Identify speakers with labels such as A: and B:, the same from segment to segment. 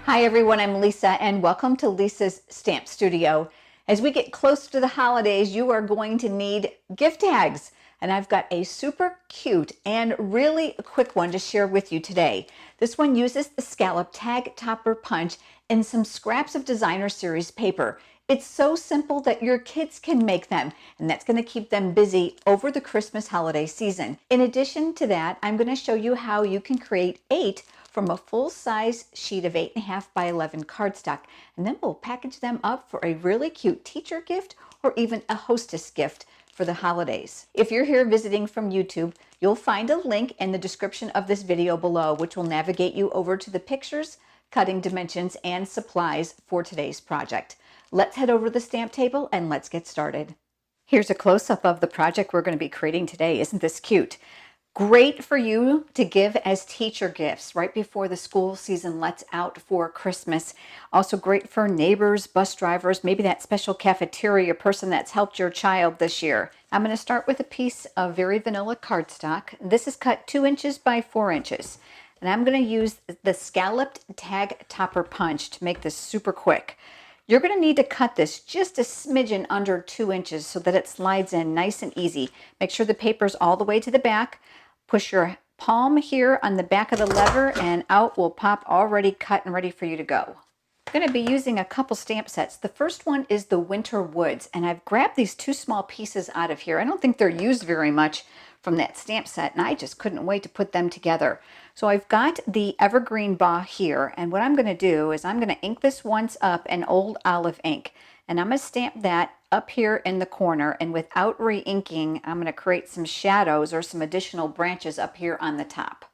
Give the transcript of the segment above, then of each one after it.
A: Hi everyone, I'm Lisa and welcome to Lisa's Stamp Studio. As we get close to the holidays, you are going to need gift tags. And I've got a super cute and really quick one to share with you today. This one uses the scallop tag topper punch and some scraps of designer series paper. It's so simple that your kids can make them, and that's going to keep them busy over the Christmas holiday season. In addition to that, I'm going to show you how you can create 8 from a full-size sheet of 8.5 by 11 cardstock, and then we'll package them up for a really cute teacher gift or even a hostess gift for the holidays. If you're here visiting from YouTube, you'll find a link in the description of this video below, which will navigate you over to the pictures, cutting dimensions, and supplies for today's project. Let's head over to the stamp table and let's get started. Here's a close-up of the project we're going to be creating today. Isn't this cute? Great for you to give as teacher gifts right before the school season lets out for Christmas. Also great for neighbors, bus drivers, maybe that special cafeteria person that's helped your child this year. I'm going to start with a piece of very vanilla cardstock. This is cut 2 inches by 4 inches. And I'm going to use the scalloped tag topper punch to make this super quick. You're going to need to cut this just a smidgen under 2 inches so that it slides in nice and easy. Make sure the paper's all the way to the back. Push your palm here on the back of the lever and out will pop already cut and ready for you to go. I'm going to be using a couple stamp sets. The first one is the Winter Woods, and I've grabbed these 2 small pieces out of here. I don't think they're used very much from that stamp set, and I just couldn't wait to put them together. So I've got the evergreen bow here, and what I'm going to do is I'm going to ink this once up in Old Olive ink, and I'm going to stamp that up here in the corner, and without re-inking, I'm going to create some shadows or some additional branches up here on the top.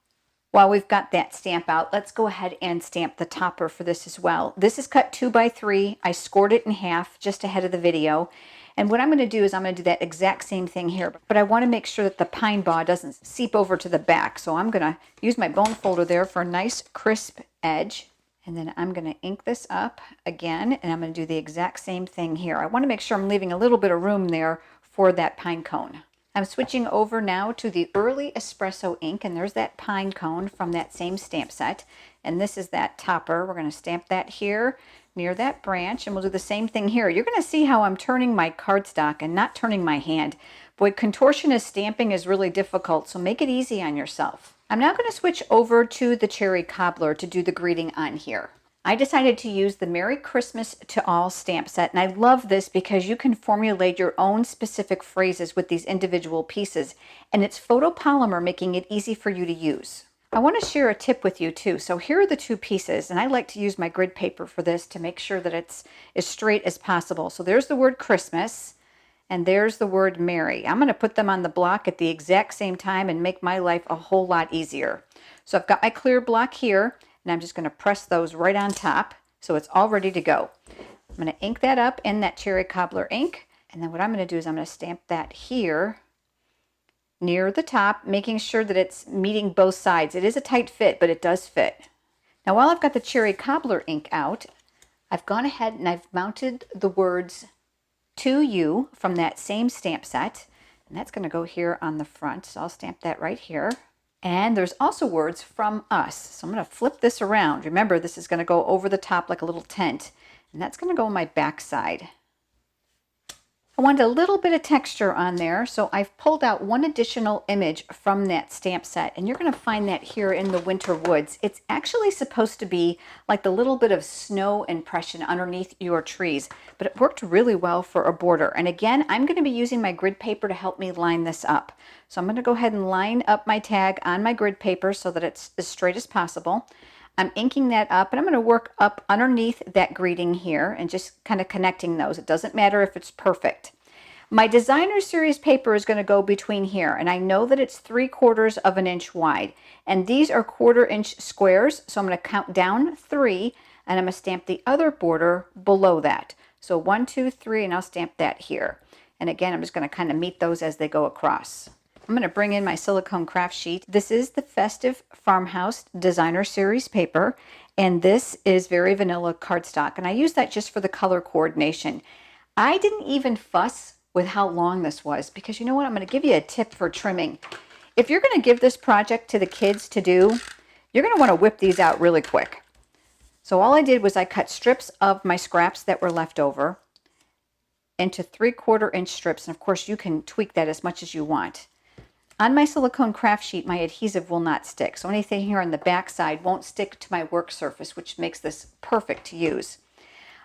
A: While we've got that stamp out, let's go ahead and stamp the topper for this as well. This is cut 2 by 3. I scored it in half just ahead of the video. And what I'm going to do is I'm going to do that exact same thing here, but I want to make sure that the pine bow doesn't seep over to the back. So I'm going to use my bone folder there for a nice crisp edge. And then I'm going to ink this up again, and I'm going to do the exact same thing here. I want to make sure I'm leaving a little bit of room there for that pine cone. I'm switching over now to the Early Espresso ink, and there's that pine cone from that same stamp set. And this is that topper. We're going to stamp that here near that branch, and we'll do the same thing here. You're going to see how I'm turning my cardstock and not turning my hand. Boy, contortionist stamping is really difficult, so make it easy on yourself. I'm now going to switch over to the cherry cobbler to do the greeting on here. I decided to use the Merry Christmas to All stamp set, and I love this because you can formulate your own specific phrases with these individual pieces, and it's photopolymer, making it easy for you to use. I want to share a tip with you too. So here are the 2 pieces, and I like to use my grid paper for this to make sure that it's as straight as possible. So there's the word Christmas, and there's the word Merry. I'm going to put them on the block at the exact same time and make my life a whole lot easier. So I've got my clear block here, and I'm just going to press those right on top so it's all ready to go. I'm going to ink that up in that cherry cobbler ink, and then what I'm going to do is I'm going to stamp that here near the top, making sure that it's meeting both sides. It is a tight fit, but it does fit. Now while I've got the cherry cobbler ink out, I've gone ahead and I've mounted the words "To You" from that same stamp set, and that's going to go here on the front. So I'll stamp that right here. And there's also words "From Us." So I'm going to flip this around. Remember, this is going to go over the top like a little tent, and that's going to go on my back side. I wanted a little bit of texture on there, so I've pulled out one additional image from that stamp set, and you're going to find that here in the Winter Woods. It's actually supposed to be like the little bit of snow impression underneath your trees, but it worked really well for a border. And again, I'm going to be using my grid paper to help me line this up. So I'm going to go ahead and line up my tag on my grid paper so that it's as straight as possible. I'm inking that up, and I'm going to work up underneath that greeting here and just kind of connecting those. It doesn't matter if it's perfect. My designer series paper is going to go between here, and I know that it's 3/4 of an inch wide, and these are 1/4 inch squares, so I'm going to count down 3, and I'm going to stamp the other border below that. So 1, 2, 3, and I'll stamp that here. And again, I'm just going to kind of meet those as they go across. I'm going to bring in my silicone craft sheet. This is the Festive Farmhouse Designer Series paper, and this is very vanilla cardstock, and I use that just for the color coordination. I didn't even fuss with how long this was because you know what? I'm going to give you a tip for trimming. If you're going to give this project to the kids to do, you're going to want to whip these out really quick. So all I did was I cut strips of my scraps that were left over into 3/4 inch strips. And of course you can tweak that as much as you want. On my silicone craft sheet, my adhesive will not stick. So anything here on the back side won't stick to my work surface, which makes this perfect to use.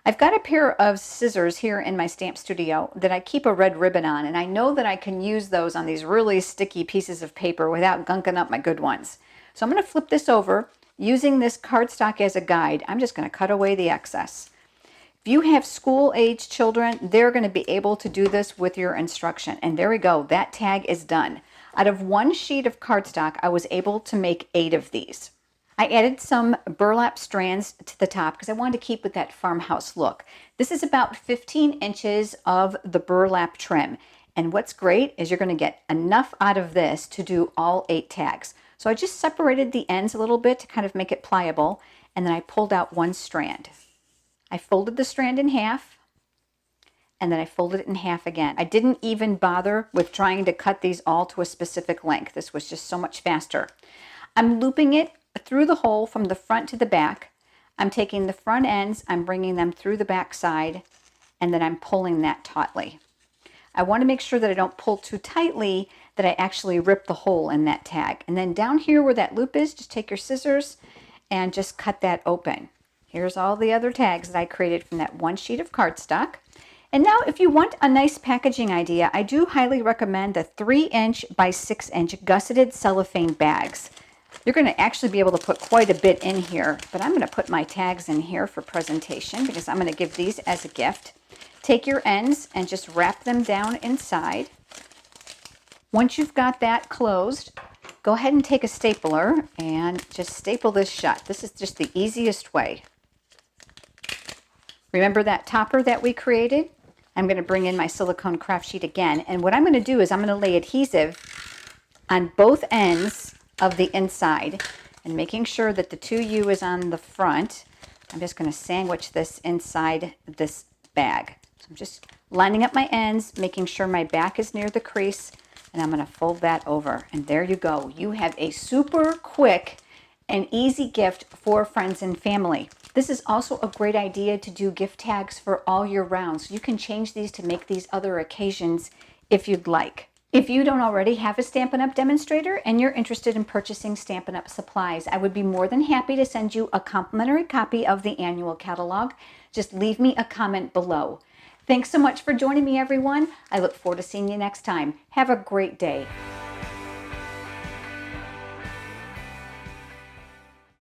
A: I've got a pair of scissors here in my stamp studio that I keep a red ribbon on, and I know that I can use those on these really sticky pieces of paper without gunking up my good ones. So I'm going to flip this over. Using this cardstock as a guide, I'm just going to cut away the excess. If you have school-age children, they're going to be able to do this with your instruction. And there we go. That tag is done. Out of one sheet of cardstock, I was able to make 8 of these. I added some burlap strands to the top because I wanted to keep with that farmhouse look. This is about 15 inches of the burlap trim. And what's great is you're going to get enough out of this to do all 8 tags. So I just separated the ends a little bit to kind of make it pliable. And then I pulled out one strand. I folded the strand in half. And then I folded it in half again. I didn't even bother with trying to cut these all to a specific length. This was just so much faster. I'm looping it through the hole from the front to the back. I'm taking the front ends, I'm bringing them through the back side, and then I'm pulling that tautly. I want to make sure that I don't pull too tightly, that I actually rip the hole in that tag. And then down here where that loop is, just take your scissors and just cut that open. Here's all the other tags that I created from that one sheet of cardstock. And now if you want a nice packaging idea, I do highly recommend the 3-inch by 6-inch gusseted cellophane bags. You're going to actually be able to put quite a bit in here, but I'm going to put my tags in here for presentation because I'm going to give these as a gift. Take your ends and just wrap them down inside. Once you've got that closed, go ahead and take a stapler and just staple this shut. This is just the easiest way. Remember that topper that we created? I'm going to bring in my silicone craft sheet again, and what I'm going to do is I'm going to lay adhesive on both ends of the inside and making sure that the 2U is on the front. I'm just going to sandwich this inside this bag. So I'm just lining up my ends, making sure my back is near the crease, and I'm going to fold that over. And there you go. You have a super quick and easy gift for friends and family. This is also a great idea to do gift tags for all year round. So you can change these to make these other occasions if you'd like. If you don't already have a Stampin' Up! Demonstrator and you're interested in purchasing Stampin' Up! Supplies, I would be more than happy to send you a complimentary copy of the annual catalog. Just leave me a comment below. Thanks so much for joining me, everyone. I look forward to seeing you next time. Have a great day.